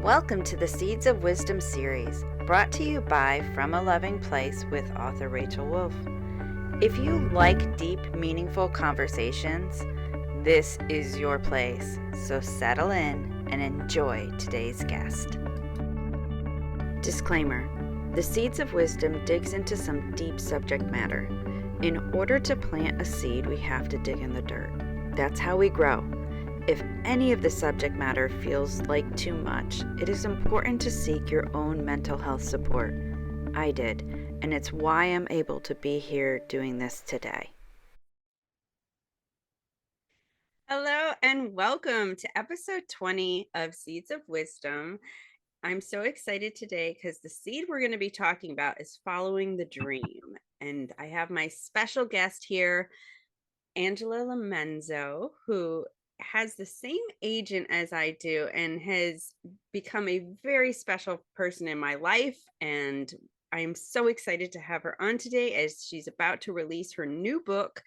Welcome to the Seeds of Wisdom series, brought to you by From a Loving Place with author Rachel Wolf. If you like deep, meaningful conversations, this is your place. So settle in and enjoy today's guest. Disclaimer: the Seeds of Wisdom digs into some deep subject matter. In order to plant a seed, we have to dig in the dirt. That's how we grow. If any of the subject matter feels like too much, it is important to seek your own mental health support. I did, and it's why I'm able to be here doing this today. Hello, and welcome to episode 20 of Seeds of Wisdom. I'm so excited today because the seed we're going to be talking about is following the dream. And I have my special guest here, Angela LoMenzo, who has the same agent as I do and has become a very special person in my life. And I'm so excited to have her on today as she's about to release her new book,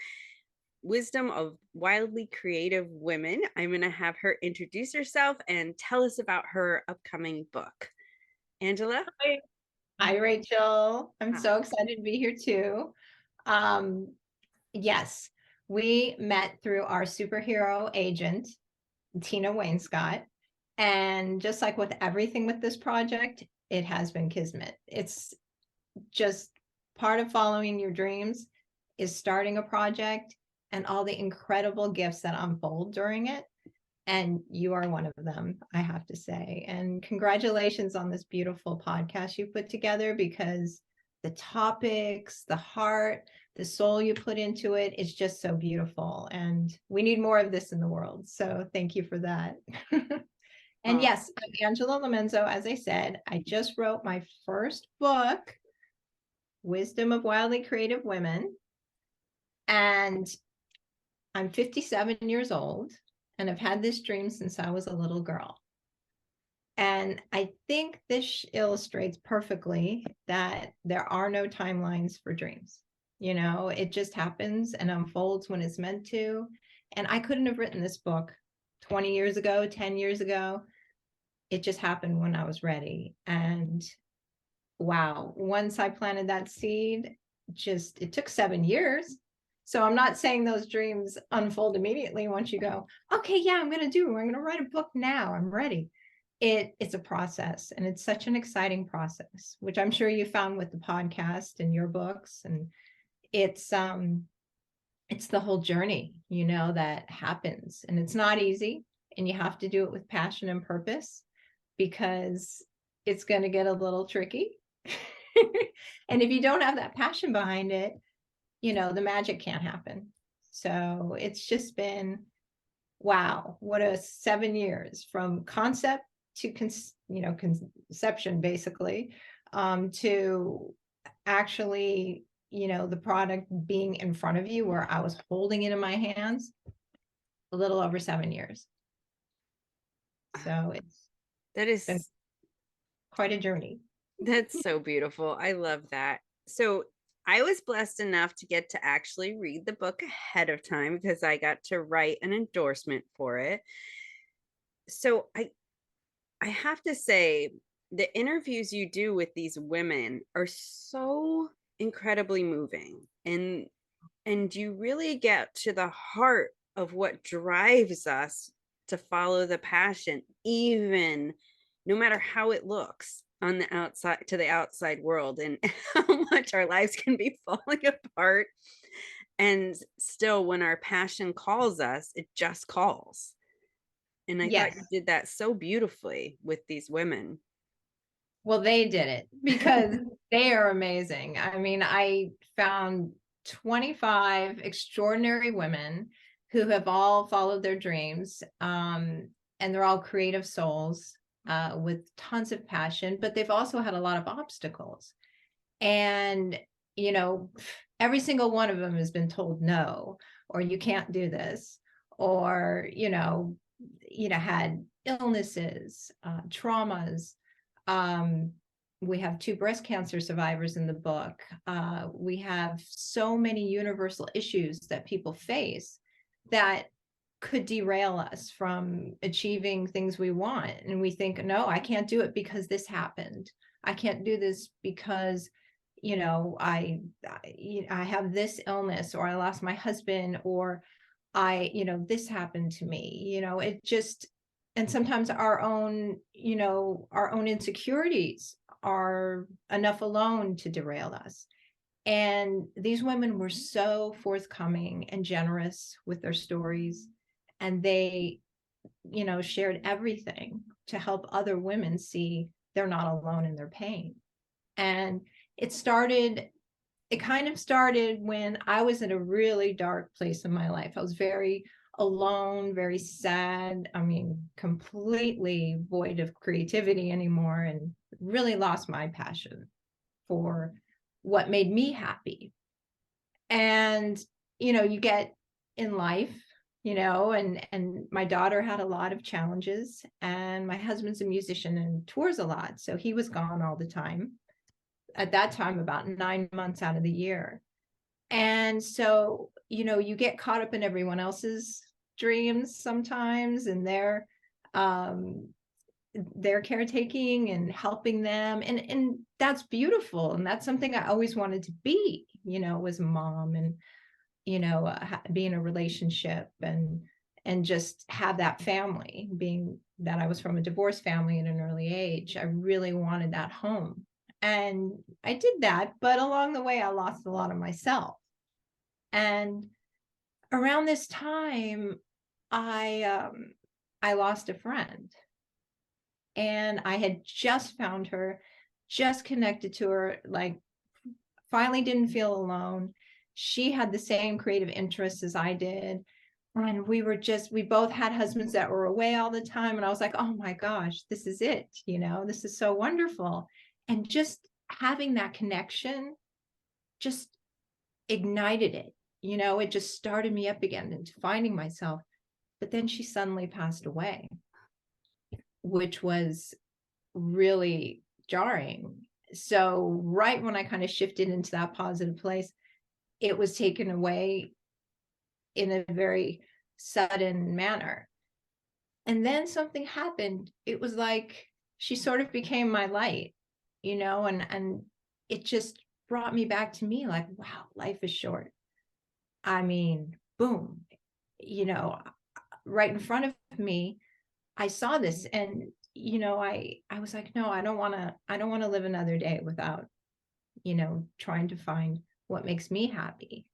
Wisdom of Wildly Creative Women. I'm going to have her introduce herself and tell us about her upcoming book. Angela? Hi, Rachel. I'm so excited to be here too. Yes, we met through our superhero agent, Tina Wainscott. And just like with everything with this project, it has been kismet. It's just part of following your dreams is starting a project and all the incredible gifts that unfold during it. And you are one of them, I have to say. And congratulations on this beautiful podcast you put together, because the topics, the heart, the soul you put into it is just so beautiful. And we need more of this in the world. So thank you for that. And yes, I'm Angela LoMenzo. As I said, I just wrote my first book, Wisdom of Wildly Creative Women. And I'm 57 years old. And I've had this dream since I was a little girl. And I think this illustrates perfectly that there are no timelines for dreams. You know, it just happens and unfolds when it's meant to. And I couldn't have written this book 20 years ago, 10 years ago. It just happened when I was ready. And wow, once I planted that seed, it took 7 years. So I'm not saying those dreams unfold immediately once you go, okay, yeah, I'm going to write a book now. I'm ready. It's a process, and it's such an exciting process, which I'm sure you found with the podcast and your books. And it's the whole journey, you know, that happens, and it's not easy, and you have to do it with passion and purpose, because it's going to get a little tricky. And if you don't have that passion behind it, you know, the magic can't happen. So it's just been, wow, what a 7 years from concept to conception, basically, to actually, you know, the product being in front of you, where I was holding it in my hands, a little over 7 years. So That is been quite a journey. That's so beautiful. I love that. So I was blessed enough to get to actually read the book ahead of time because I got to write an endorsement for it. So I have to say, the interviews you do with these women are so incredibly moving, and you really get to the heart of what drives us to follow the passion, even no matter how it looks on the outside, to the outside world, and how much our lives can be falling apart. And still, when our passion calls us, it just calls. And I thought you did that so beautifully with these women. Well, they did it because they are amazing. I mean, I found 25 extraordinary women who have all followed their dreams. And they're all creative souls with tons of passion, but they've also had a lot of obstacles. And, you know, every single one of them has been told no, or you can't do this, or, had illnesses, traumas. We have 2 breast cancer survivors in the book. We have so many universal issues that people face that could derail us from achieving things we want. And we think, no, I can't do it because this happened. I can't do this because, I have this illness, or I lost my husband, or this happened to me. It just, and sometimes our own insecurities are enough alone to derail us. And these women were so forthcoming and generous with their stories. And they, shared everything to help other women see they're not alone in their pain. And it kind of started when I was in a really dark place in my life. I was very alone, very sad. I mean, completely void of creativity anymore, and really lost my passion for what made me happy. And, you get in life, and my daughter had a lot of challenges, and my husband's a musician and tours a lot. So he was gone all the time. At that time, about 9 months out of the year. And so, you get caught up in everyone else's dreams sometimes, and their caretaking and helping them. And that's beautiful. And that's something I always wanted to be, was a mom, and, be in a relationship, and just have that family. Being that I was from a divorced family at an early age, I really wanted that home. And I did that, but along the way, I lost a lot of myself. And around this time, I lost a friend, and I had just found her, just connected to her, like finally didn't feel alone. She had the same creative interests as I did. And we both had husbands that were away all the time. And I was like, oh my gosh, this is it. This is so wonderful. And just having that connection just ignited it. It just started me up again into finding myself. But then she suddenly passed away, which was really jarring. So right when I kind of shifted into that positive place, it was taken away in a very sudden manner. And then something happened. It was like she sort of became my light, and it just brought me back to me, like, wow, life is short. I mean, boom, right in front of me, I saw this, and I was like, no, I don't want to live another day without, trying to find what makes me happy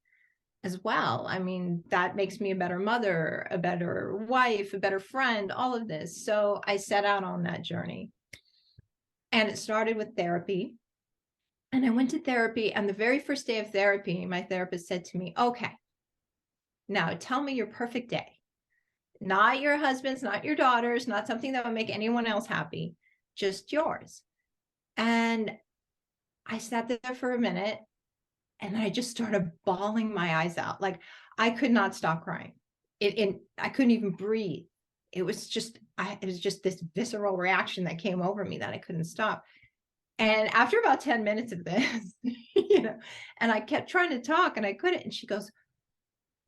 as well. I mean, that makes me a better mother, a better wife, a better friend, all of this. So I set out on that journey. And it started with therapy. And I went to therapy. And the very first day of therapy, my therapist said to me, okay, now tell me your perfect day. Not your husband's, not your daughter's, not something that would make anyone else happy, just yours. And I sat there for a minute, and I just started bawling my eyes out. Like, I could not stop crying. I couldn't even breathe. It was just this visceral reaction that came over me that I couldn't stop. And after about 10 minutes of this, and I kept trying to talk and I couldn't. And she goes,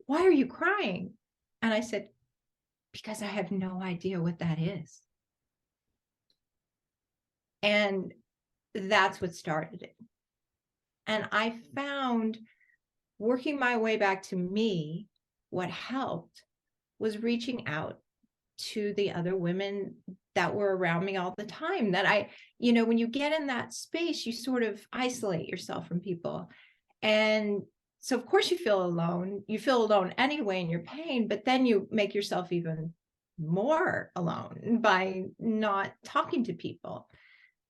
why are you crying? And I said, because I have no idea what that is. And that's what started it. And I found, working my way back to me, what helped was reaching out to the other women that were around me all the time. That when you get in that space, you sort of isolate yourself from people. And so of course you feel alone. You feel alone anyway in your pain, but then you make yourself even more alone by not talking to people.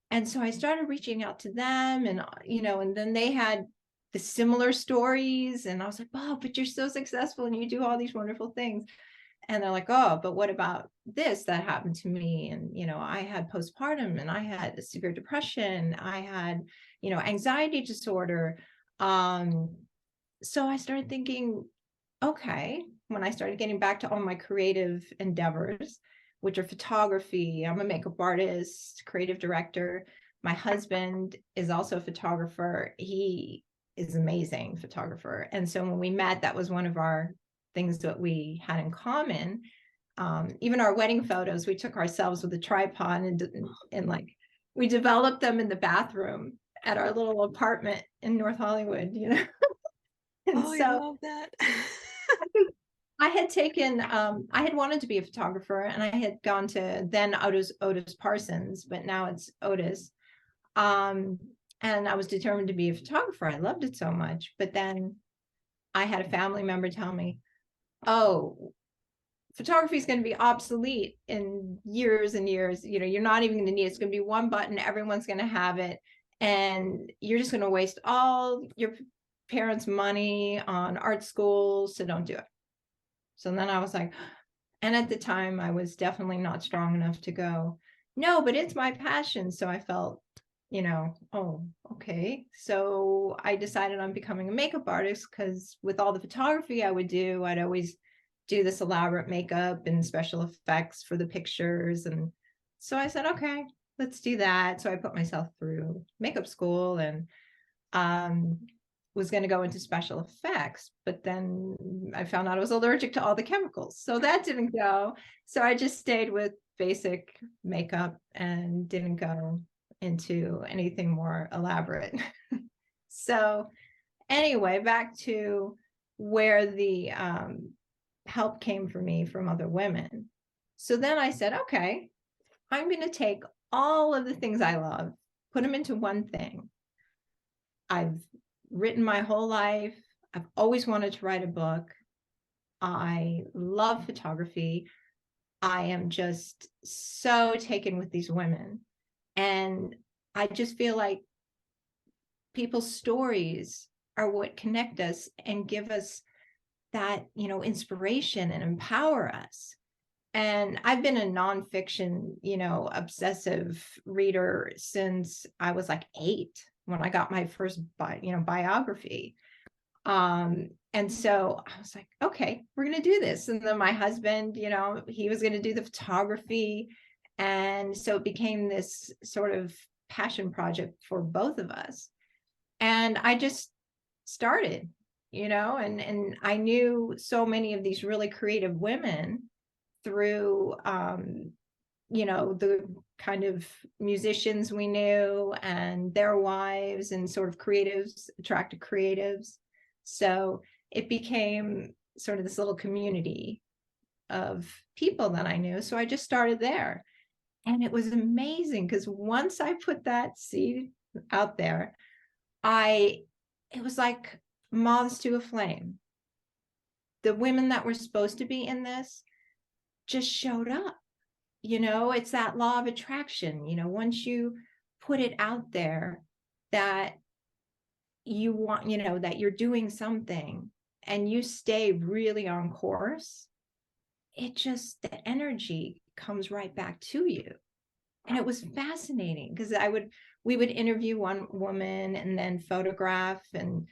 And so I started reaching out to them, and and then they had the similar stories, and I was like, oh, but you're so successful and you do all these wonderful things. And they're like, oh, but what about this that happened to me? And I had postpartum, and I had severe depression, I had anxiety disorder. So I started thinking, okay, when I started getting back to all my creative endeavors, which are photography, I'm a makeup artist, creative director. My husband is also a photographer. He is an amazing photographer. And so when we met, that was one of our things that we had in common. Even our wedding photos, we took ourselves with a tripod and like we developed them in the bathroom at our little apartment in North Hollywood, you know. And Oh, I so love that. I had taken, I had wanted to be a photographer, and I had gone to then Otis Parsons, but now it's Otis. Um, and I was determined to be a photographer. I loved it so much. But then I had a family member tell me, oh, photography is going to be obsolete in years and years. You know, you're not even going to need it. It's going to be one button. Everyone's going to have it. And you're just going to waste all your parents' money on art schools. So don't do it. So then I was like, and at the time I was definitely not strong enough to go, no, but it's my passion. So I felt, you know, oh, okay. So I decided on becoming a makeup artist, because with all the photography I would do, I'd always do this elaborate makeup and special effects for the pictures. And so I said, okay, let's do that. So I put myself through makeup school and um, was going to go into special effects, but then I found out I was allergic to all the chemicals. So that didn't go. So I just stayed with basic makeup and didn't go into anything more elaborate. So anyway, back to where the help came for me from other women. So then I said, okay, I'm going to take all of the things I love, put them into one thing. I've written my whole life. I've always wanted to write a book. I love photography. I am just so taken with these women. And I just feel like people's stories are what connect us and give us that, you know, inspiration and empower us. And I've been a nonfiction, you know, obsessive reader since I was like 8, when I got my first biography. And so I was like, okay, we're going to do this. And then my husband, you know, he was going to do the photography. And so it became this sort of passion project for both of us. And I just started, you know, and I knew so many of these really creative women through you know, the kind of musicians we knew and their wives, and sort of creatives attracted creatives. So it became sort of this little community of people that I knew. So I just started there. And it was amazing, because once I put that seed out there, it was like moths to a flame. The women that were supposed to be in this just showed up. You know, it's that law of attraction. You know, once you put it out there that you want, you know, that you're doing something and you stay really on course, it just, the energy comes right back to you. And it was fascinating, because we would interview one woman and then photograph, and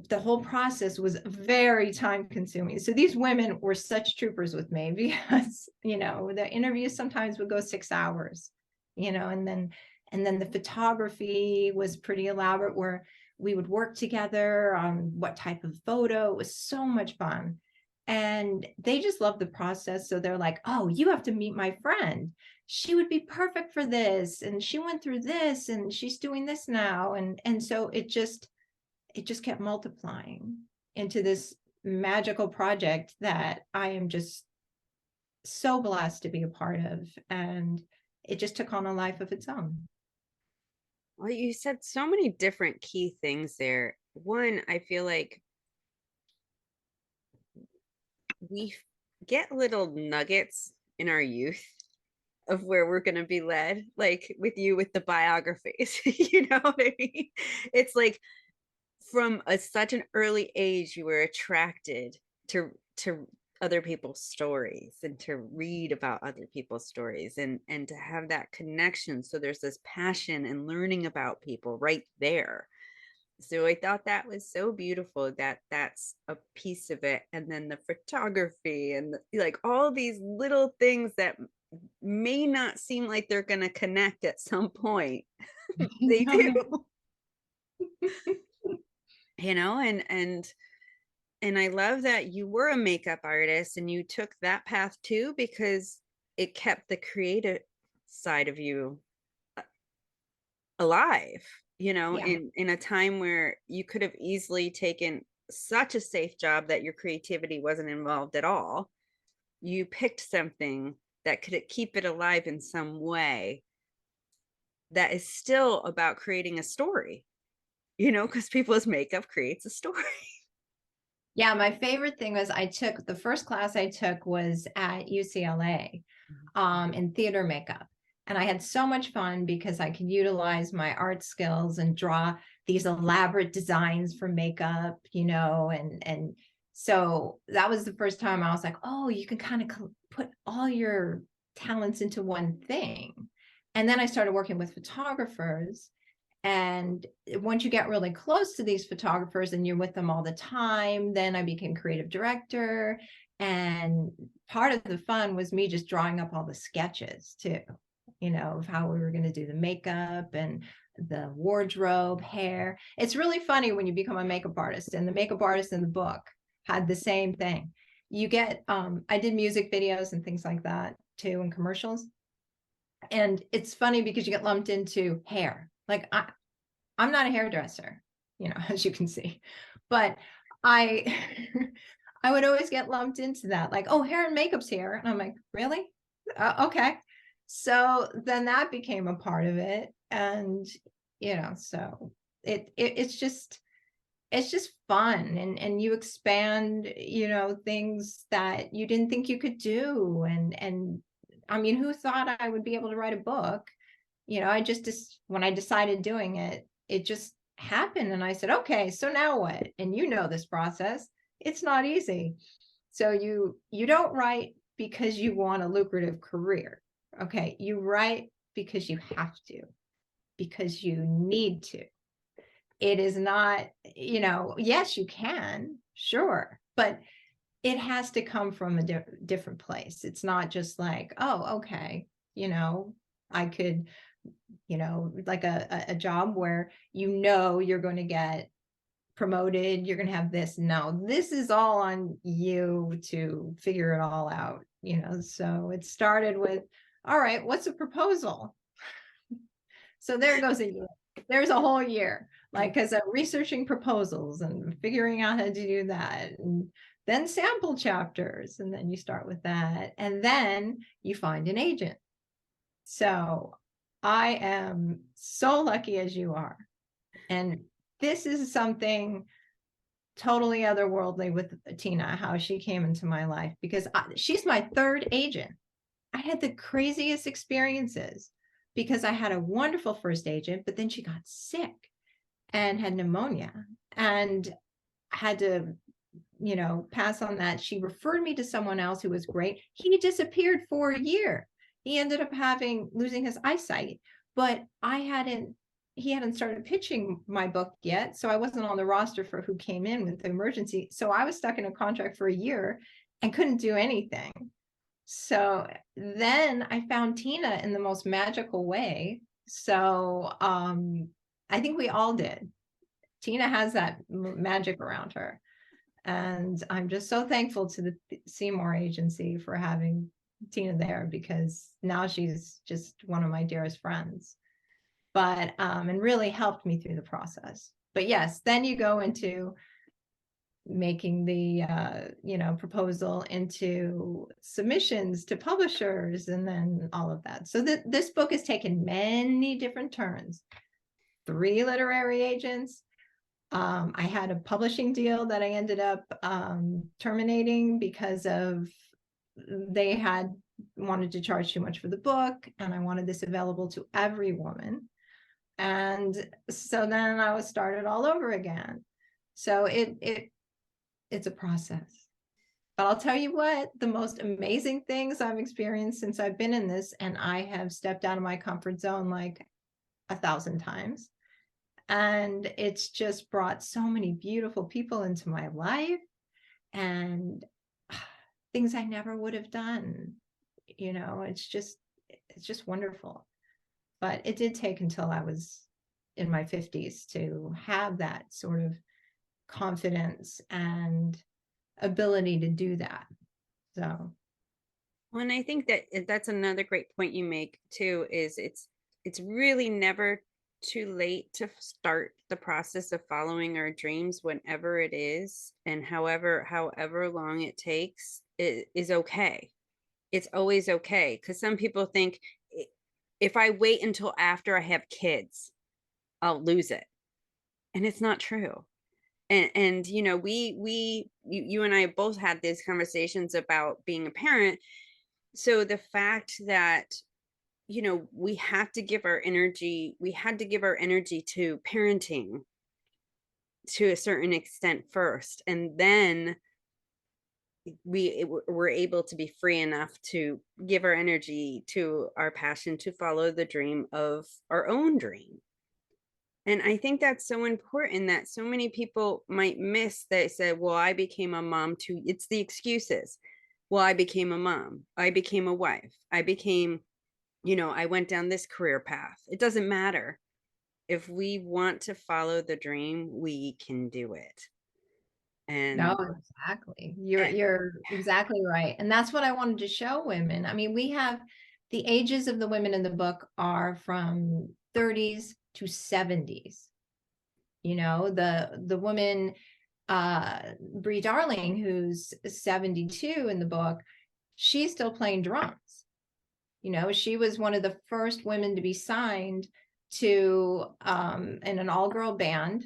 the whole process was very time consuming. So these women were such troopers with me, because, you know, the interviews sometimes would go 6 hours, you know, and then the photography was pretty elaborate, where we would work together on what type of photo. It was so much fun. And they just loved the process. So they're like, oh, you have to meet my friend. She would be perfect for this. And she went through this and she's doing this now. And so it just kept multiplying into this magical project that I am just so blessed to be a part of. And it just took on a life of its own. Well, you said so many different key things there. One, I feel like we get little nuggets in our youth of where we're going to be led, like with you with the biographies. You know what I mean? It's like from such an early age you were attracted to other people's stories and to read about other people's stories, and to have that connection. So there's this passion and learning about people right there. So I thought that was so beautiful that that's a piece of it. And then the photography and like all these little things that may not seem like they're going to connect at some point, they No, do. no. You know, and And I love that you were a makeup artist and you took that path too, because it kept the creative side of you alive, Yeah. in a time where you could have easily taken such a safe job that your creativity wasn't involved at all. You picked something that could keep it alive in some way that is still about creating a story, because people's makeup creates a story. Yeah, my favorite thing was the first class I took was at UCLA in theater makeup. And I had so much fun because I could utilize my art skills and draw these elaborate designs for makeup, and so that was the first time I was like, oh, you can kind of put all your talents into one thing. And then I started working with photographers. And once you get really close to these photographers and you're with them all the time, then I became creative director. And part of the fun was me just drawing up all the sketches too, of how we were going to do the makeup and the wardrobe, hair. It's really funny when you become a makeup artist, and the makeup artist in the book had the same thing. I did music videos and things like that too, and commercials. And it's funny because you get lumped into hair. Like I'm not a hairdresser, as you can see, but I I would always get lumped into that, like, oh, hair and makeup's here. And I'm like, really? Okay. So then that became a part of it. And, so it's just fun, and you expand, things that you didn't think you could do. And I mean, who thought I would be able to write a book? I just when I decided doing it, it just happened. And I said, okay, so now what? And this process, it's not easy. So you don't write because you want a lucrative career. Okay. You write because you have to, because you need to. It is not, yes, you can, sure, but it has to come from a different place. It's not just like, oh, okay, I could, like a job where you're going to get promoted, you're going to have this. No, this is all on you to figure it all out, so it started with, all right, what's a proposal? So there goes a year. There's a whole year, like, because researching proposals and figuring out how to do that, and then sample chapters, and then you start with that, and then you find an agent. So I am so lucky as you are, and this is something totally otherworldly with Tina, how she came into my life, because she's my third agent. I had the craziest experiences because I had a wonderful first agent, but then she got sick and had pneumonia and had to, pass on that. She referred me to someone else who was great. He disappeared for a year. He ended up losing his eyesight, but he hadn't started pitching my book yet. So I wasn't on the roster for who came in with the emergency. So I was stuck in a contract for a year and couldn't do anything. So then I found Tina in the most magical way. So I think we all did. Tina has that magic around her. And I'm just so thankful to the Seymour agency for having Tina there, because now she's just one of my dearest friends. But and really helped me through the process. But yes, then you go into making the proposal into submissions to publishers, and then all of that. So this book has taken many different turns. 3 literary agents. I had a publishing deal that I ended up terminating because of they had wanted to charge too much for the book, and I wanted this available to every woman. And so then I was started all over again. So it's a process. But I'll tell you what, the most amazing things I've experienced since I've been in this, and I have stepped out of my comfort zone like 1,000 times. And it's just brought so many beautiful people into my life, and things I never would have done. It's just wonderful. But it did take until I was in my 50s to have that sort of confidence and ability to do that. So Well, and I think that that's another great point you make too, is it's really never too late to start the process of following our dreams whenever it is, and however long it takes, it is okay. It's always okay, because some people think, if I wait until after I have kids, I'll lose it. And it's not true. And you know, you and I both had these conversations about being a parent. So the fact that, you know, we had to give our energy to parenting to a certain extent first, and then we were able to be free enough to give our energy to our passion to follow the dream of our own dream. And I think that's so important, that so many people might miss. They said, well, I became a mom too. It's the excuses. Well, I became a mom, I became a wife, I became, you know, I went down this career path. It doesn't matter. If we want to follow the dream, we can do it. no, And exactly. eh, You're exactly right. And that's what I wanted to show women. I mean, we have the ages of the women in the book are from 30s to 70s. You know, the woman Brie Darling, who's 72 in the book, she's still playing drums. You know, she was one of the first women to be signed to in an all-girl band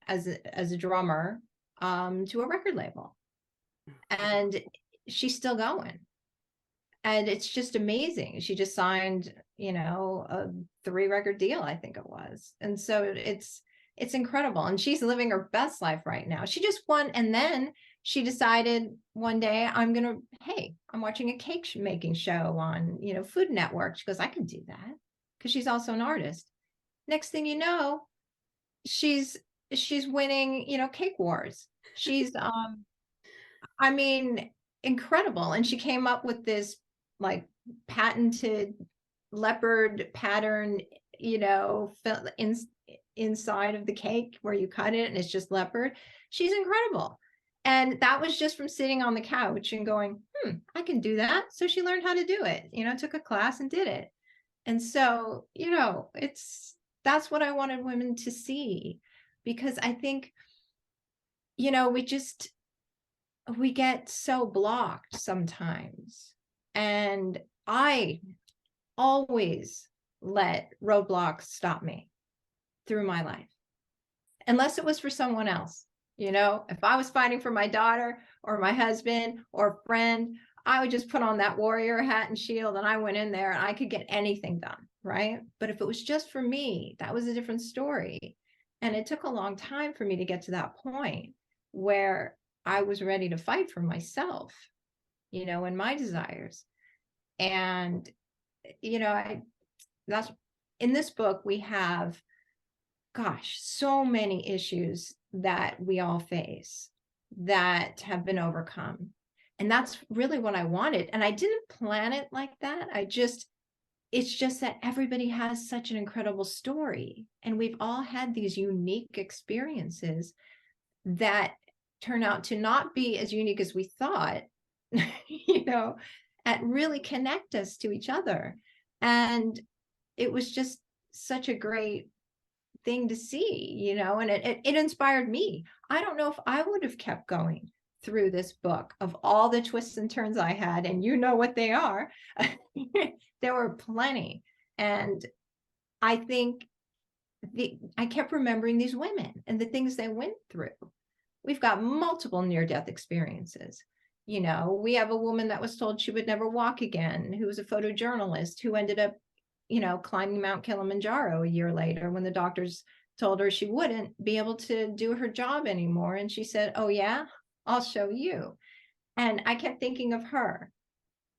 as a drummer to a record label. And she's still going. And it's just amazing. She just signed, you know, a 3-record deal, I think it was. And so it's incredible. And she's living her best life right now. She just won. And then she decided one day, hey, I'm watching a cake making show on, you know, Food Network. She goes, I can do that, because she's also an artist. Next thing you know, she's winning, you know, cake wars. She's I mean, incredible. And she came up with this like patented leopard pattern, you know, inside of the cake where you cut it and it's just leopard. She's incredible. And that was just from sitting on the couch and going, I can do that. So she learned how to do it, you know, took a class and did it. And so, you know, that's what I wanted women to see, because I think, you know, we get so blocked sometimes. And I always let roadblocks stop me through my life, unless it was for someone else. You know, if I was fighting for my daughter or my husband or a friend, I would just put on that warrior hat and shield and I went in there and I could get anything done. Right. But if it was just for me, that was a different story. And it took a long time for me to get to that point where I was ready to fight for myself, you know, and my desires. And, you know, that's in this book, we have, gosh, so many issues that we all face that have been overcome. And that's really what I wanted. And I didn't plan it like that. It's just that everybody has such an incredible story. And we've all had these unique experiences that turn out to not be as unique as we thought, you know, and really connect us to each other. And it was just such a great thing to see, you know, and it inspired me. I don't know if I would have kept going through this book of all the twists and turns I had, and you know what they are. There were plenty. And I think I kept remembering these women and the things they went through. We've got multiple near-death experiences. You know, we have a woman that was told she would never walk again, who was a photojournalist, who ended up, you know, climbing Mount Kilimanjaro a year later when the doctors told her she wouldn't be able to do her job anymore. And she said, oh yeah, I'll show you. And I kept thinking of her,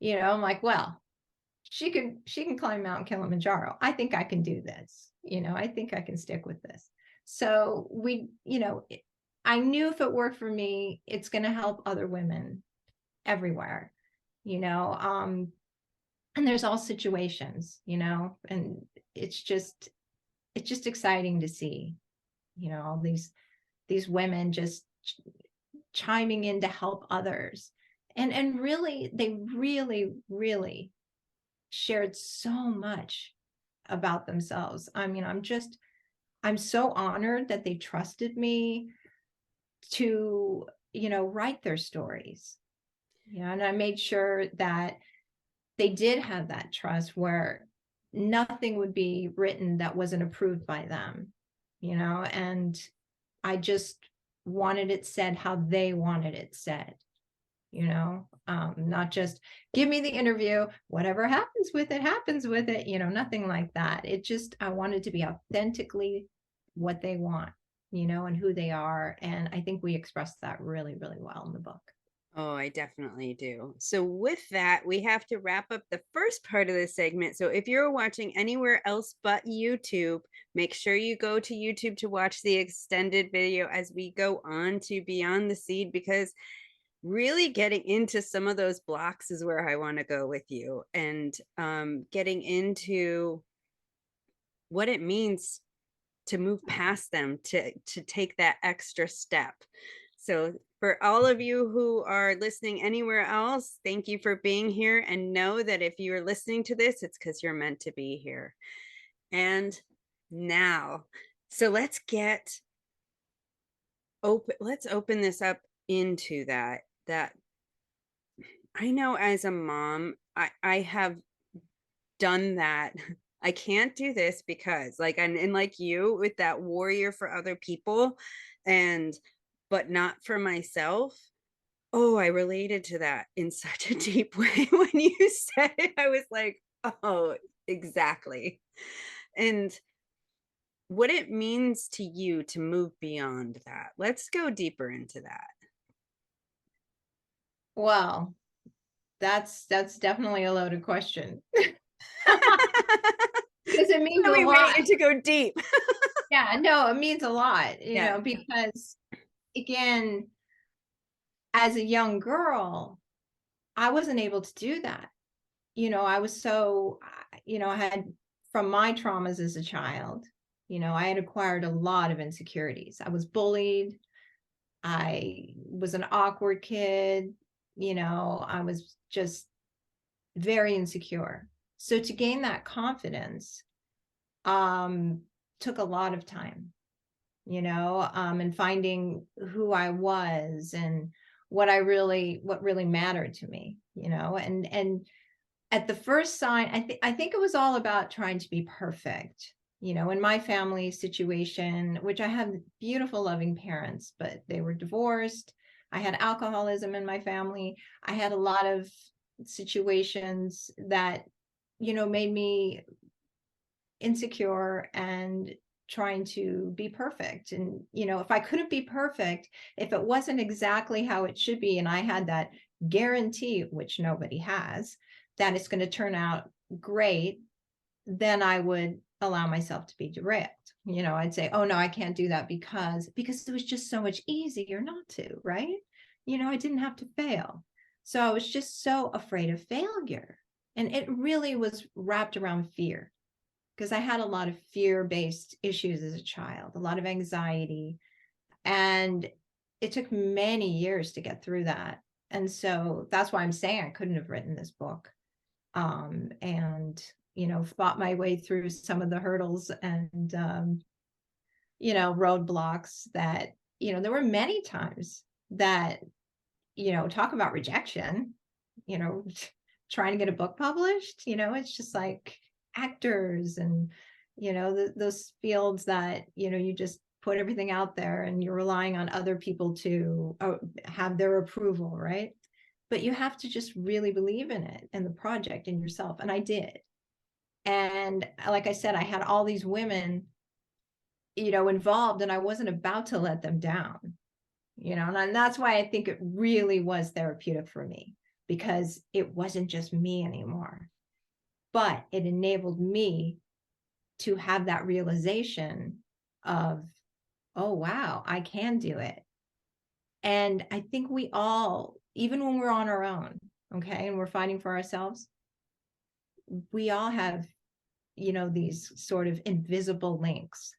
you know, I'm like, well, she can climb Mount Kilimanjaro. I think I can do this. You know, I think I can stick with this. So you know, I knew if it worked for me, it's going to help other women everywhere, you know. And there's all situations, you know, and it's just exciting to see, you know, all these women just chiming in to help others. And really, they really shared so much about themselves. I mean, I'm so honored that they trusted me to, write their stories. And I made sure that they did have that trust where nothing would be written that wasn't approved by them, and I just wanted it said how they wanted it said, not just give me the interview, whatever happens with it, nothing like that. It just, I wanted to be authentically what they want, and who they are. And I think we expressed that really well in the book. Oh, I definitely do. So, with that, we have to wrap up the first part of this segment. So, if you're watching anywhere else but YouTube, make sure you go to YouTube to watch the extended video as we go on to Beyond the Seed, because really getting into some of those blocks is where I want to go with you, and getting into what it means to move past them, to take that extra step. So for all of you who are listening anywhere else, thank you for being here, and know that if you're listening to this, it's because you're meant to be here. And now, so let's open this up into that I know as a mom, I have done that. I can't do this because and like you, with that warrior for other people, and but not for myself. Oh, I related to that in such a deep way when you said it. I was like, oh, exactly. And what it means to you to move beyond that. Let's go deeper into that. Well, that's definitely a loaded question. Because it means a We lot. waited to go deep. Yeah, no, it means a lot, Yeah. because again, as a young girl, I wasn't able to do that. I was so, I had, from my traumas as a child, I had acquired a lot of insecurities. I was bullied. I was an awkward kid. I was just very insecure. So to gain that confidence, took a lot of time, and finding who I was and what really mattered to me, and at the first sign, I think it was all about trying to be perfect. In my family situation, which I have beautiful, loving parents, but they were divorced. I had alcoholism in my family. I had a lot of situations that, made me insecure and trying to be perfect. And, if I couldn't be perfect, if it wasn't exactly how it should be, and I had that guarantee, which nobody has, that it's going to turn out great, then I would allow myself to be derailed. I'd say, oh no, I can't do that because it was just so much easier not to, right? I didn't have to fail. So I was just so afraid of failure. And it really was wrapped around fear, because I had a lot of fear-based issues as a child, a lot of anxiety. And it took many years to get through that. And so that's why I'm saying I couldn't have written this book. And, fought my way through some of the hurdles and, roadblocks that, there were many times that, talk about rejection, you know, trying to get a book published, it's just like actors and, those fields that, you just put everything out there and you're relying on other people to have their approval, right? But you have to just really believe in it and the project and yourself. And I did. And like I said, I had all these women, involved, and I wasn't about to let them down, and that's why I think it really was therapeutic for me, because it wasn't just me anymore, but it enabled me to have that realization of, oh, wow, I can do it. And I think we all, even when we're on our own, okay, and we're fighting for ourselves, we all have, these sort of invisible links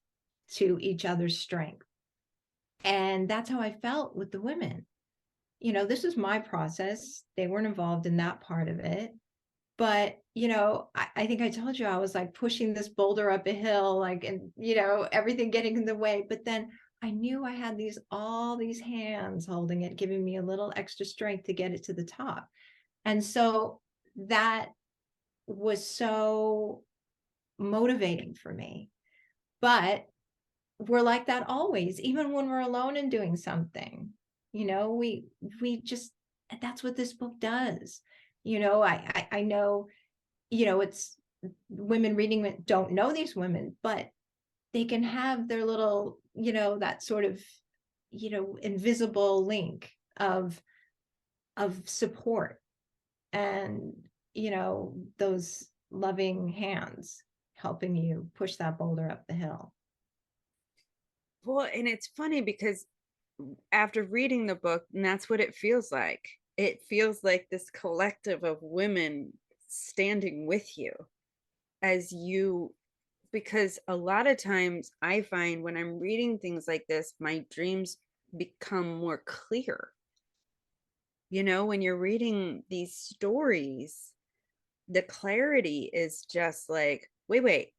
to each other's strength. And that's how I felt with the women. this is my process. They weren't involved in that part of it. But, I think I told you I was like pushing this boulder up a hill, like, and, everything getting in the way. But then I knew I had all these hands holding it, giving me a little extra strength to get it to the top. And so that was so motivating for me. But we're like that always, even when we're alone and doing something. We just, that's what this book does. I know, it's women reading it don't know these women, but they can have their little, that sort of, invisible link of support, and those loving hands helping you push that boulder up the hill. Well, and it's funny because after reading the book, and that's what it feels like. It feels like this collective of women standing with you as you, because a lot of times I find when I'm reading things like this, my dreams become more clear. When you're reading these stories, the clarity is just like, wait.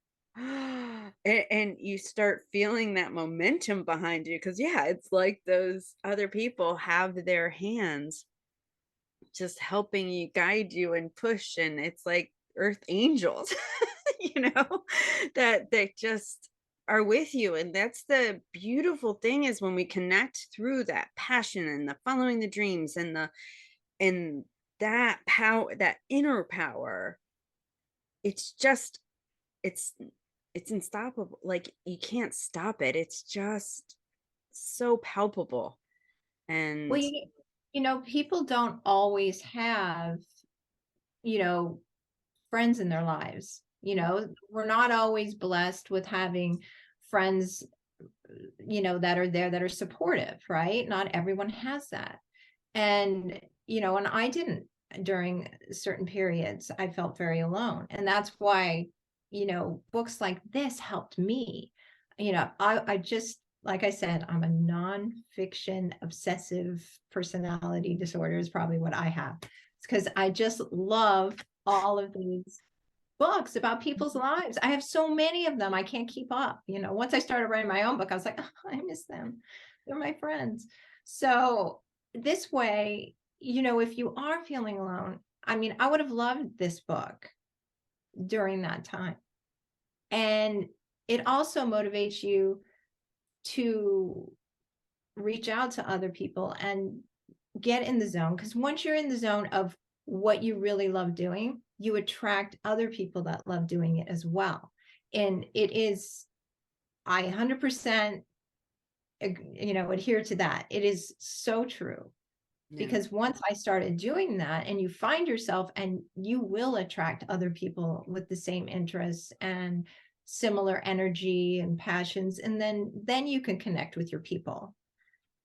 And you start feeling that momentum behind you because, yeah, it's like those other people have their hands just helping you, guide you, and push. And it's like earth angels, you know, that just are with you. And that's the beautiful thing, is when we connect through that passion and the following the dreams and that power, that inner power, it's just, it's it's unstoppable. Like, you can't stop it. It's just so palpable. Well, And people don't always have, you know, friends in their lives. We're not always blessed with having friends, that are there that are supportive, right? Not everyone has that. And, and I didn't during certain periods. I felt very alone. And that's why, books like this helped me. I just, like I said, I'm a nonfiction obsessive personality disorder is probably what I have. It's because I just love all of these books about people's lives. I have so many of them, I can't keep up. Once I started writing my own book, I was like, oh, I miss them. They're my friends. So this way, if you are feeling alone, I mean, I would have loved this book during that time. And it also motivates you to reach out to other people and get in the zone. Because once you're in the zone of what you really love doing, you attract other people that love doing it as well. And it is, I 100%, adhere to that. It is so true. yeah. Because once I started doing that, and you find yourself, and you will attract other people with the same interests and similar energy and passions, and then you can connect with your people.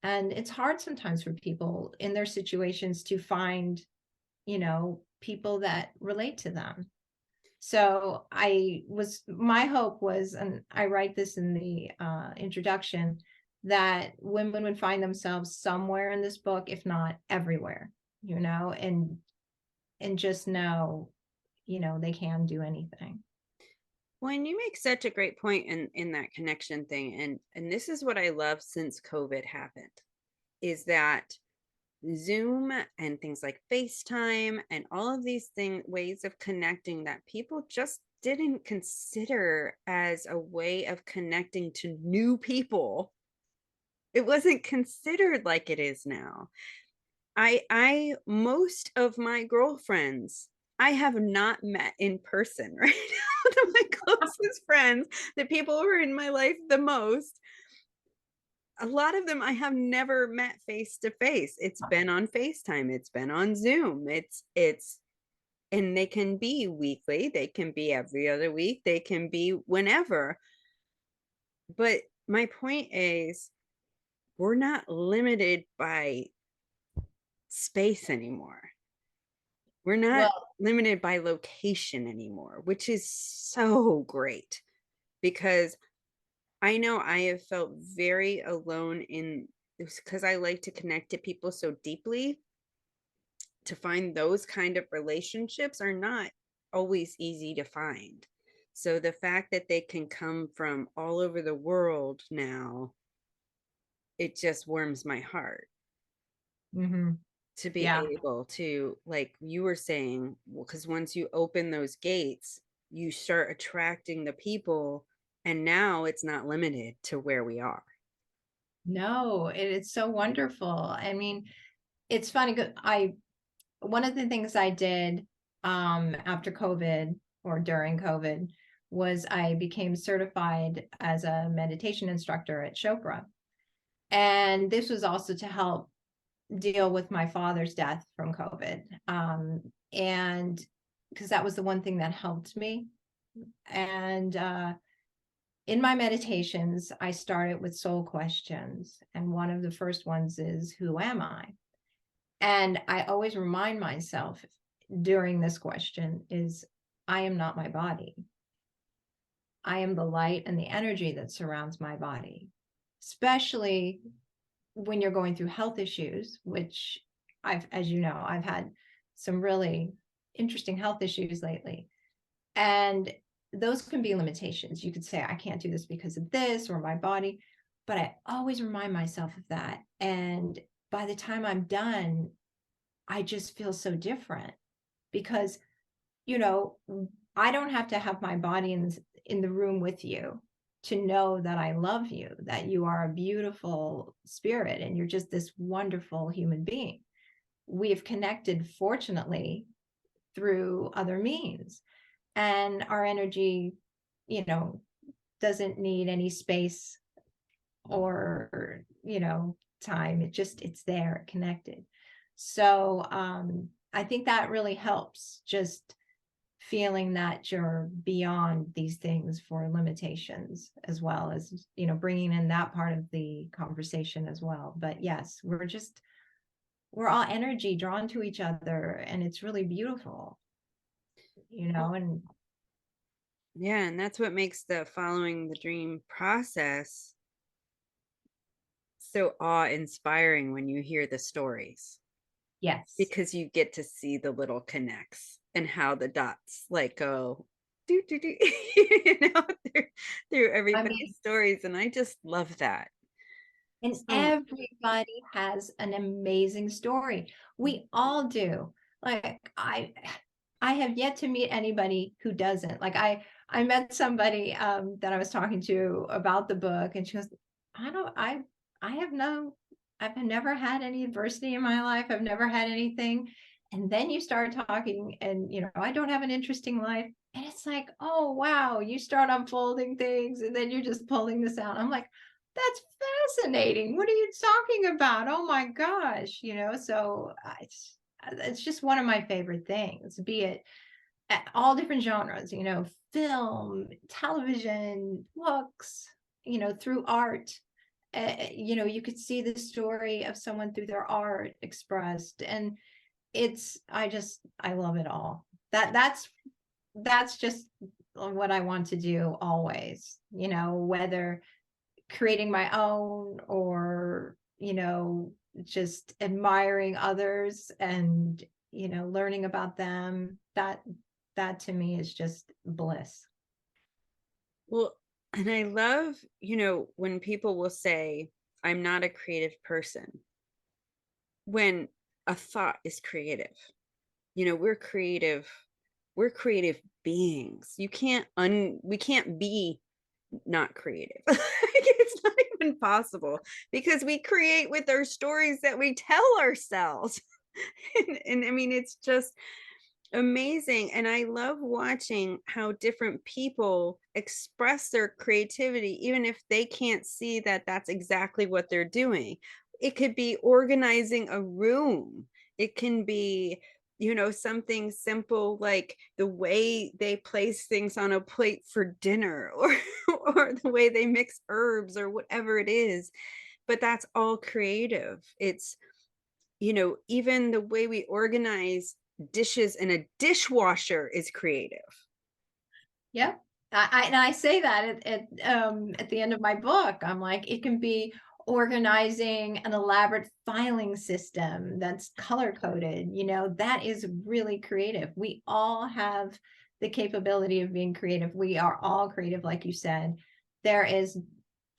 And it's hard sometimes for people in their situations to find, people that relate to them. So my hope was, and I write this in the introduction, that women would find themselves somewhere in this book, if not everywhere, and just know, they can do anything. When you make such a great point in that connection thing, and this is what I love since COVID happened, is that Zoom and things like FaceTime and all of these ways of connecting that people just didn't consider as a way of connecting to new people. It wasn't considered like it is now. I most of my girlfriends I have not met in person, right now. My closest friends, the people who are in my life the most, a lot of them I have never met face to face. It's been on FaceTime, it's been on Zoom. It's and they can be weekly, they can be every other week, they can be whenever. But my point is, we're not limited by space anymore. We're not Well, limited by location anymore, which is so great, because I know I have felt very alone in because I like to connect to people so deeply, to find those kind of relationships are not always easy to find. So the fact that they can come from all over the world now, it just warms my heart Hmm. to be Yeah. able to, like you were saying, because once you open those gates, you start attracting the people, and now it's not limited to where we are. No, it's so wonderful. I mean, it's funny. One of the things I did after COVID or during COVID was I became certified as a meditation instructor at Chopra. And this was also to help deal with my father's death from COVID. And because that was the one thing that helped me. And in my meditations, I started with soul questions. And one of the first ones is, who am I? And I always remind myself during this question is, I am not my body. I am the light and the energy that surrounds my body, especially when you're going through health issues, which as you know, I've had some really interesting health issues lately. And those can be limitations. You could say, I can't do this because of this or my body, but I always remind myself of that. And by the time I'm done, I just feel so different because, you know, I don't have to have my body in the room with you to know that I love you, that you are a beautiful spirit and you're just this wonderful human being. We have connected, fortunately, through other means. And our energy, you know, doesn't need any space or, time. It's there, connected. So I think that really helps, just feeling that you're beyond these things for limitations, as well as, bringing in that part of the conversation as well. But yes, we're all energy drawn to each other, and it's really beautiful, and Yeah, and that's what makes the following the dream process so awe-inspiring when you hear the stories, yes. because you get to see the little connects and how the dots like go do do do through, I mean, everybody's stories, and I just love that and so much. everybody has an amazing story. We all do. Like I have yet to meet anybody who doesn't. Like I met somebody that I was talking to about the book, and she goes, I don't I have no I've never had any adversity in my life. I've never had anything. And then you start talking, and I don't have an interesting life. And it's like, oh wow, you start unfolding things and then you're just pulling this out. I'm like, that's fascinating. What are you talking about? Oh my gosh, so it's just one of my favorite things, be it at all different genres, film, television, books, through art. You could see the story of someone through their art expressed. And I love it all. That's just what I want to do always, whether creating my own or just admiring others and learning about them. That to me is just bliss. Well, and I love, when people will say, I'm not a creative person, when a thought is creative. We're creative beings. We can't be not creative. Like, it's not even possible, because we create with our stories that we tell ourselves. And I mean, it's just amazing. And I love watching how different people express their creativity, even if they can't see that that's exactly what they're doing. It could be organizing a room, it can be, something simple like the way they place things on a plate for dinner, or the way they mix herbs, or whatever it is. But that's all creative. It's, even the way we organize dishes in a dishwasher is creative. Yep. And I say that at the end of my book. I'm like, it can be organizing an elaborate filing system that's color coded, that is really creative. We all have the capability of being creative. We are all creative, like you said. There isn't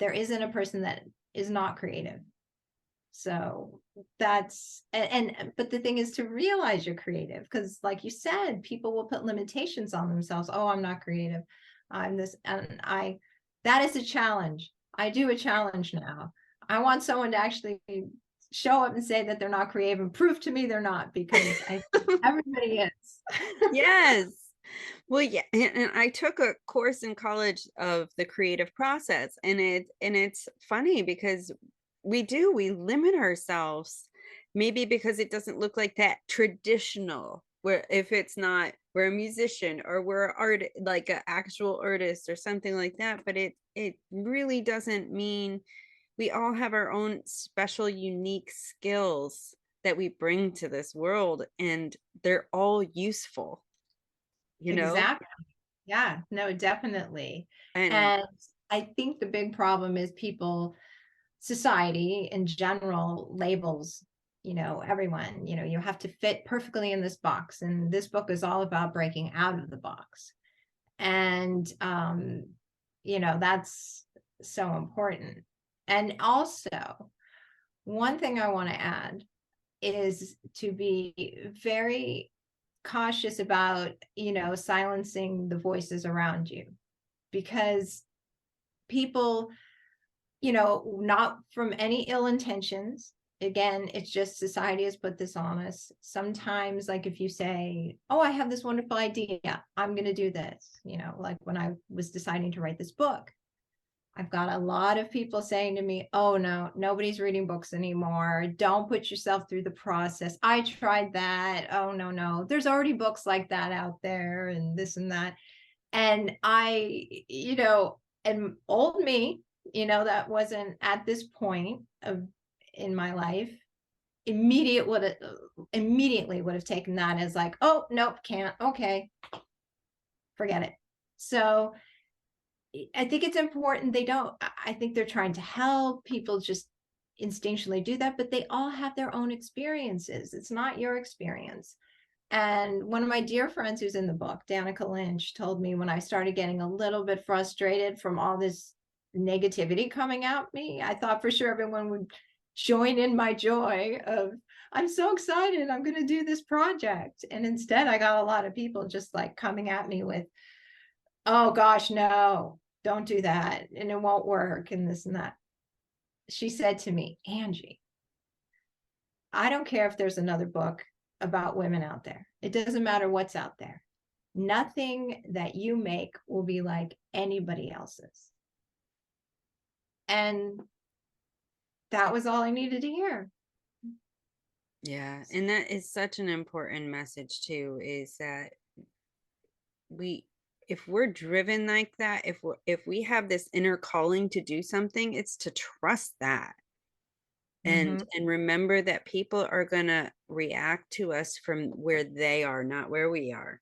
a person that is not creative. So but the thing is to realize you're creative, because like you said, people will put limitations on themselves. Oh, I'm not creative. I'm this, and that is a challenge. I do a challenge now. I want someone to actually show up and say that they're not creative and prove to me they're not, because I think everybody is. Yes. Well, yeah, and I took a course in college of the creative process, and it's funny because we limit ourselves, maybe because it doesn't look like that traditional, where if it's not, we're a musician or we're art, like an actual artist or something like that, but it really doesn't mean. We all have our own special unique skills that we bring to this world, and they're all useful, you know. Exactly. Yeah, no, definitely. And And I think the big problem is society in general labels, everyone, you have to fit perfectly in this box. And this book is all about breaking out of the box. And, that's so important. And also, one thing I want to add is to be very cautious about, silencing the voices around you, because people, not from any ill intentions. Again, it's just society has put this on us. Sometimes, like if you say, oh, I have this wonderful idea, I'm going to do this, like when I was deciding to write this book, I've got a lot of people saying to me, oh, no, nobody's reading books anymore. Don't put yourself through the process. I tried that. Oh, no, no. There's already books like that out there and this and that. And and old me, that wasn't at this point in my life, immediately would have taken that as like, oh, nope, can't. Okay, forget it. So I think it's important. I think they're trying to help people just instinctually do that, but they all have their own experiences. It's not your experience. And one of my dear friends who's in the book, Danica Lynch, told me when I started getting a little bit frustrated from all this negativity coming at me, I thought for sure everyone would join in my joy of, I'm so excited, I'm going to do this project. And instead, I got a lot of people just like coming at me with, oh gosh, no, don't do that. And it won't work and this and that. She said to me, Angie, I don't care if there's another book about women out there. It doesn't matter what's out there. Nothing that you make will be like anybody else's. And that was all I needed to hear. yeah, and that is such an important message too, is that we if we're driven like that, if we have this inner calling to do something, it's to trust that, Mm-hmm. and remember that people are going to react to us from where they are, not where we are.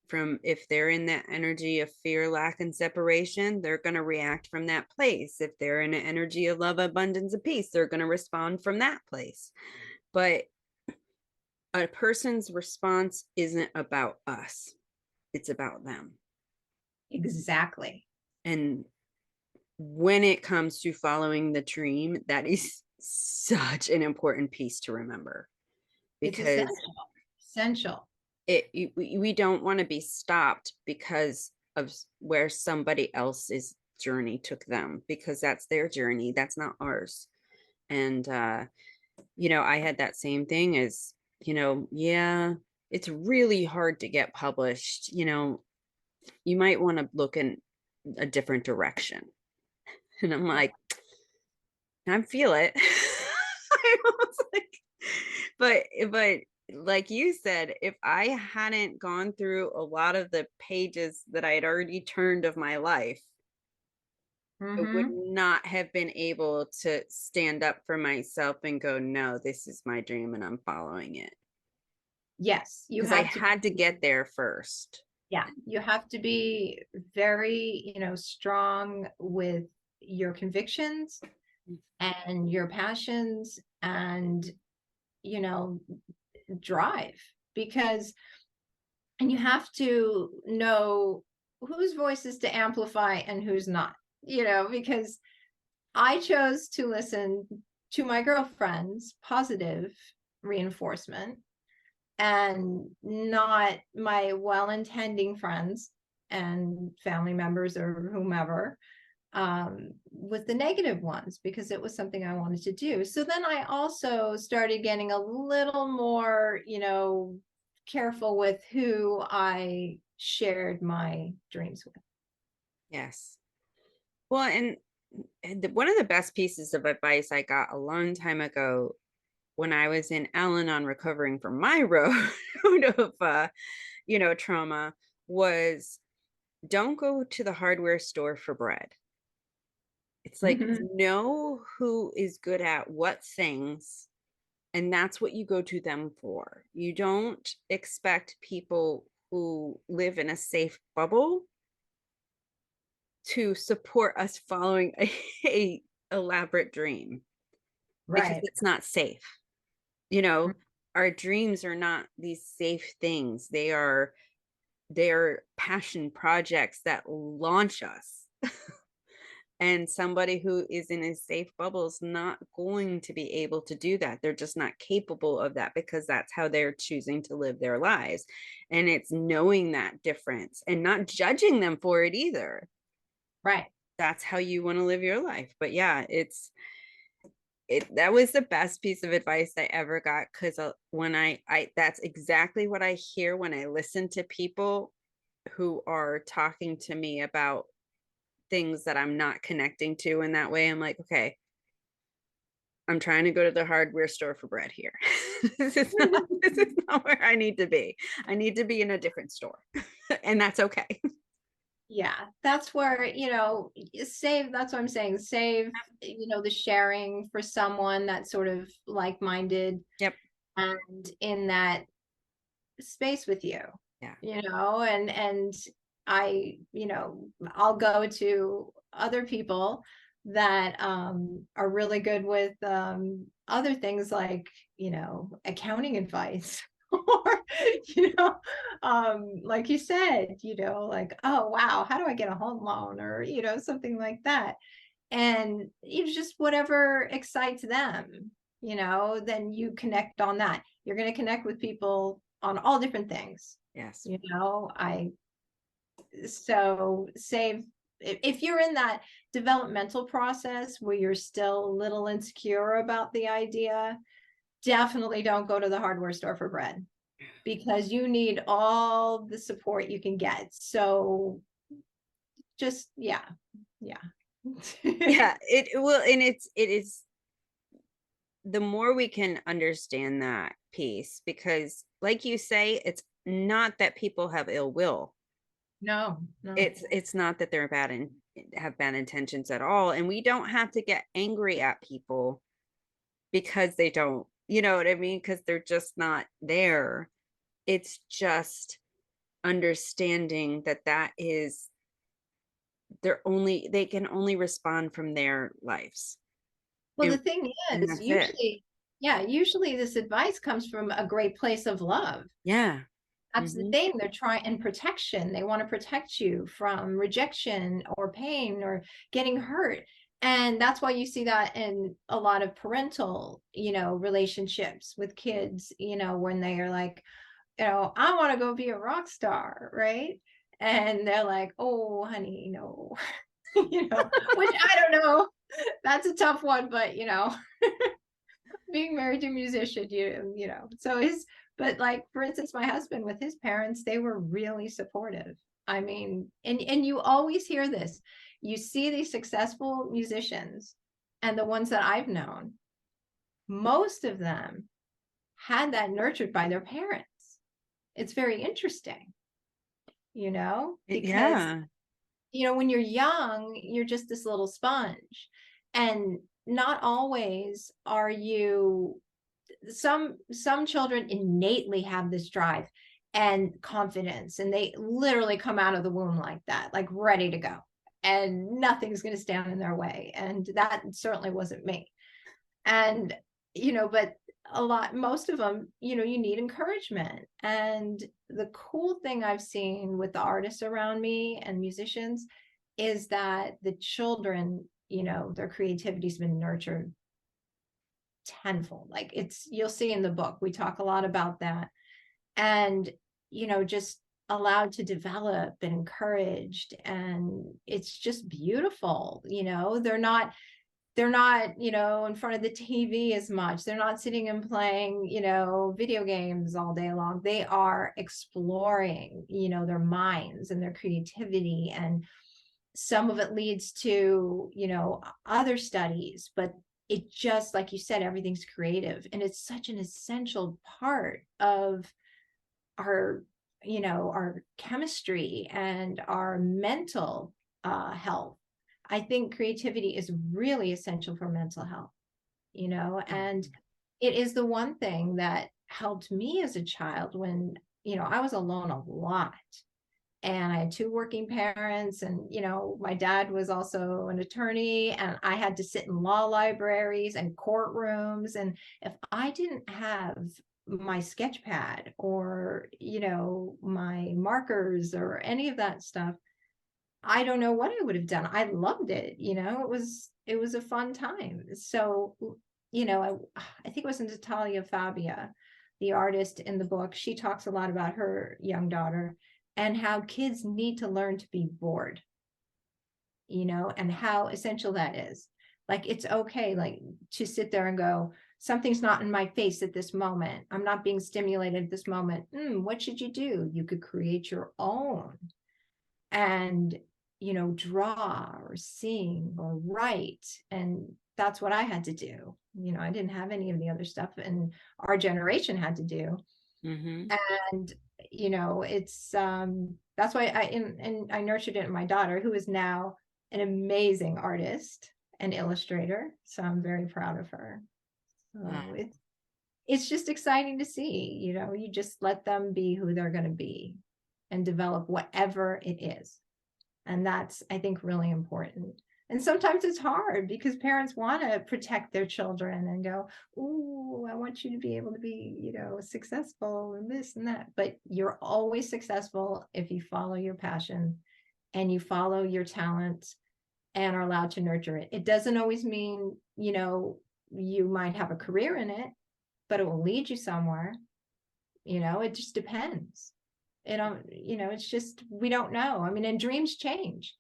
From if they're in that energy of fear, lack, and separation, they're going to react from that place. If they're in an energy of love, abundance, and peace, they're going to respond from that place. But a person's response isn't about us, it's about them. Exactly. And when it comes to following the dream, that is such an important piece to remember, It's because essential. we don't want to be stopped because of where somebody else's journey took them, because that's their journey, that's not ours. And I had that same thing as, yeah, it's really hard to get published, you might want to look in a different direction. And I'm like, I feel it. I was like, but like you said, if I hadn't gone through a lot of the pages that I had already turned of my life, I would Mm-hmm. not have been able to stand up for myself and go, no, this is my dream and I'm following it. Yes, you Because I have to had to be, get there first. yeah, you have to be very, strong with your convictions, and your passions and, you know, drive. Because, and you have to know whose voice is to amplify and who's not, because I chose to listen to my girlfriend's positive reinforcement and not my well-intending friends and family members or whomever, with the negative ones, because it was something I wanted to do. So then I also started getting a little more, careful with who I shared my dreams with. Yes. Well, and one of the best pieces of advice I got a long time ago when I was in Al-Anon recovering from my road of, trauma was, don't go to the hardware store for bread. It's like, Mhm. know who is good at what things, and that's what you go to them for. You don't expect people who live in a safe bubble to support us following a elaborate dream, because Right. it's not safe. You know, our dreams are not these safe things. They're passion projects that launch us. And somebody who is in a safe bubble is not going to be able to do that. They're just not capable of that, because that's how they're choosing to live their lives. And it's knowing that difference and not judging them for it either. Right. That's how you want to live your life. But yeah, that was the best piece of advice I ever got, because when I that's exactly what I hear when I listen to people who are talking to me about things that I'm not connecting to in that way. I'm like, okay, I'm trying to go to the hardware store for bread here. This is not where I need to be. I need to be in a different store. And that's okay. Yeah, that's where, save, that's what I'm saying, save, the sharing for someone that's sort of like-minded Yep. and in that space with you, Yeah. and I, I'll go to other people that are really good with other things like, accounting advice or, like you said, like, oh, wow, how do I get a home loan or, something like that. And it's just whatever excites them, then you connect on that. You're going to connect with people on all different things. Yes. I so save if you're in that developmental process where you're still a little insecure about the idea, definitely don't go to the hardware store for bread, because you need all the support you can get. So just yeah. Yeah. It will, and it is the more we can understand that piece, because like you say, it's not that people have ill will. No, no. It's not that they're bad and have bad intentions at all, and we don't have to get angry at people because they don't, you know what I mean, because they're just not there. It's just understanding that that is, they can only respond from their lives, Well, the and thing and is, that's it. usually this advice comes from a great place of love. Yeah. That's the Hmm. thing. They're trying, and protection. They want to protect you from rejection or pain or getting hurt. And that's why you see that in a lot of parental, relationships with kids, when they are like, I want to go be a rock star, right? And they're like, oh, honey, no, which I don't know. That's a tough one, but being married to a musician, so but like, for instance, my husband with his parents, they were really supportive. I mean, and you always hear this. You see these successful musicians, and the ones that I've known, most of them had that nurtured by their parents. It's very interesting, because Yeah. when you're young, you're just this little sponge, and not always are you. Some children innately have this drive and confidence, and they literally come out of the womb like that, like ready to go. and nothing's going to stand in their way. And that certainly wasn't me. And, but most of them, you need encouragement. And the cool thing I've seen with the artists around me and musicians is that the children, their creativity's been nurtured tenfold. Like you'll see in the book, we talk a lot about that. And, just allowed to develop and encouraged. And it's just beautiful. They're not, in front of the TV as much. They're not sitting and playing, video games all day long. They are exploring, their minds and their creativity. And some of it leads to, other studies, but it just, like you said, everything's creative. And it's such an essential part of our, our chemistry and our mental health. I think creativity is really essential for mental health, and it is the one thing that helped me as a child when, I was alone a lot. And I had two working parents, and, my dad was also an attorney, and I had to sit in law libraries and courtrooms. And if I didn't have my sketch pad or, my markers or any of that stuff, I don't know what I would have done. I loved it. It was a fun time. So, I think it was Natalia Fabia, the artist in the book. She talks a lot about her young daughter and how kids need to learn to be bored, and how essential that is. Like, it's okay, like, to sit there and go, something's not in my face at this moment. I'm not being stimulated at this moment. What should you do? You could create your own and, draw or sing or write. And that's what I had to do. I didn't have any of the other stuff, and our generation had to do. Mm-hmm. And, it's that's why I nurtured it in my daughter, who is now an amazing artist and illustrator. So I'm very proud of her. So it's just exciting to see, you just let them be who they're going to be and develop whatever it is. And that's, I think, really important. And sometimes it's hard because parents want to protect their children and go, "Oh, I want you to be able to be, successful and this and that." But you're always successful if you follow your passion and you follow your talent and are allowed to nurture it. It doesn't always mean, you might have a career in it, but it will lead you somewhere. It just depends. It's just, we don't know. I mean, and dreams change.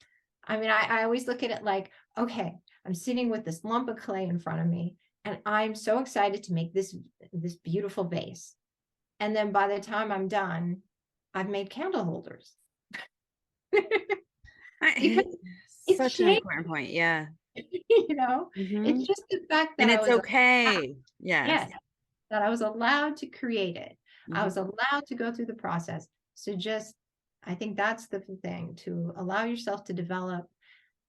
I mean, I always look at it like, okay, I'm sitting with this lump of clay in front of me, and I'm so excited to make this beautiful vase. And then by the time I'm done, I've made candle holders. Because it Such an changed, important point. Yeah. it's Mm-hmm. just the fact that And I it's was, okay. Yes. yes, that I was allowed to create it. I Mm-hmm. was allowed to go through the process. So just, I think that's the thing, to allow yourself to develop,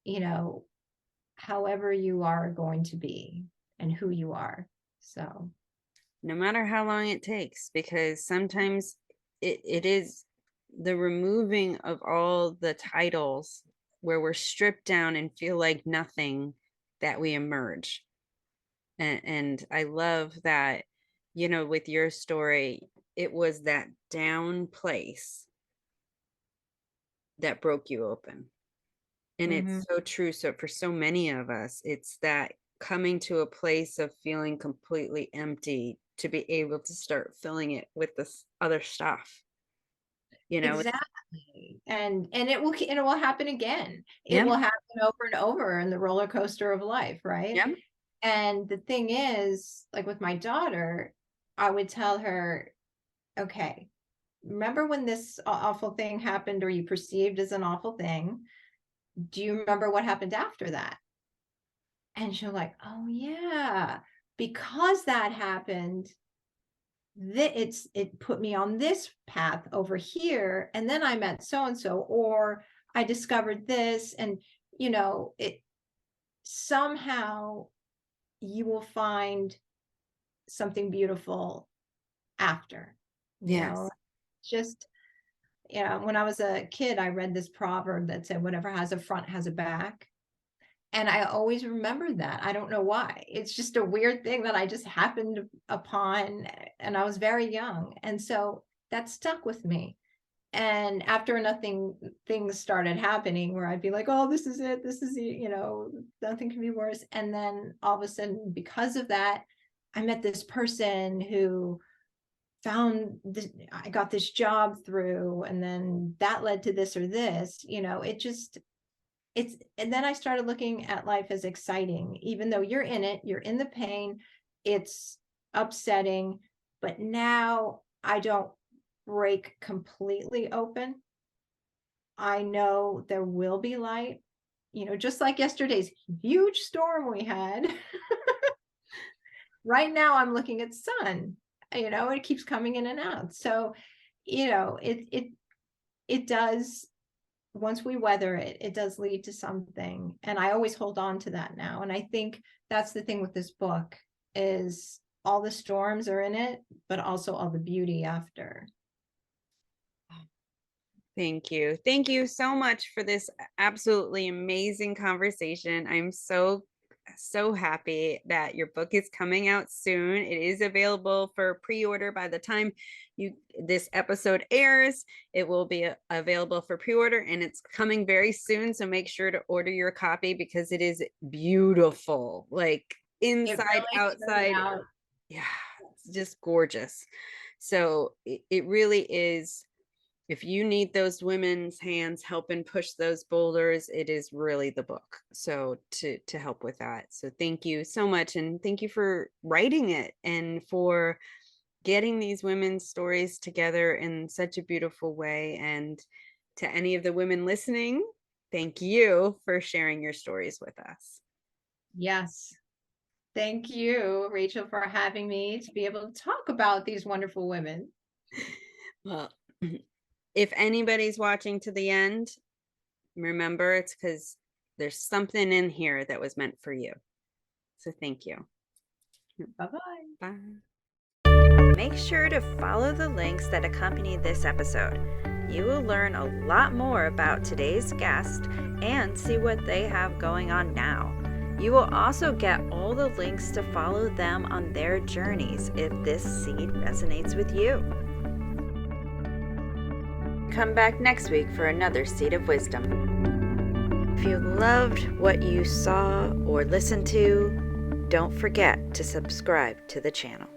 you know, however you are going to be and who you are. So, No matter how long it takes, because sometimes it is the removing of all the titles where we're stripped down and feel like nothing that we emerge. And I love that, with your story, it was that down place that broke you open. And mhm. it's so true. So for so many of us, it's that coming to a place of feeling completely empty to be able to start filling it with this other stuff. It's Exactly. And it will happen again. It yeah, will happen over and over in the roller coaster of life, right? yeah, And the thing is, like with my daughter, I would tell her, okay, remember when this awful thing happened or you perceived as an awful thing? Do you remember what happened after that? And she'll like, oh yeah, because that happened, it put me on this path over here, and then I met so and so, or I discovered this, and it somehow you will find something beautiful after, yes. just You know, when I was a kid, I read this proverb that said, whatever has a front has a back. And I always remember that. I don't know why. It's just a weird thing that I just happened upon, and I was very young. And so that stuck with me. And after things started happening where I'd be like, oh, this is it. This is it. You know, nothing can be worse. And then all of a sudden, because of that, I met this person who found this, I got this job through, and then that led to this or this, you know, and then I started looking at life as exciting, even though you're in it, you're in the pain, it's upsetting, but now I don't break completely open. I know there will be light, you know, just like yesterday's huge storm we had. Right now I'm looking at sun, you know, it keeps coming in and out. So, you know, it does, once we weather it, it does lead to something. And I always hold on to that now. And I think that's the thing with this book, is all the storms are in it, but also all the beauty after. Thank you. Thank you so much for this absolutely amazing conversation. I'm so happy that your book is coming out soon. It is available for pre-order by the time this episode airs. It will be available for pre-order, and it's coming very soon, so make sure to order your copy because it is beautiful. Like It inside, really turned outside. out. Yeah, it's just gorgeous. So it really is. If you need those women's hands helping push those boulders, it is really the book. So to help with that. So thank you so much, and thank you for writing it and for getting these women's stories together in such a beautiful way. And to any of the women listening, thank you for sharing your stories with us. Yes. Thank you, Rachel, for having me to be able to talk about these wonderful women. Well, if anybody's watching to the end, remember it's because there's something in here that was meant for you. So thank you. Bye-bye. Bye. Make sure to follow the links that accompany this episode. You will learn a lot more about today's guest and see what they have going on now. You will also get all the links to follow them on their journeys if this seed resonates with you. Come back next week for another Seed of Wisdom. If you loved what you saw or listened to, don't forget to subscribe to the channel.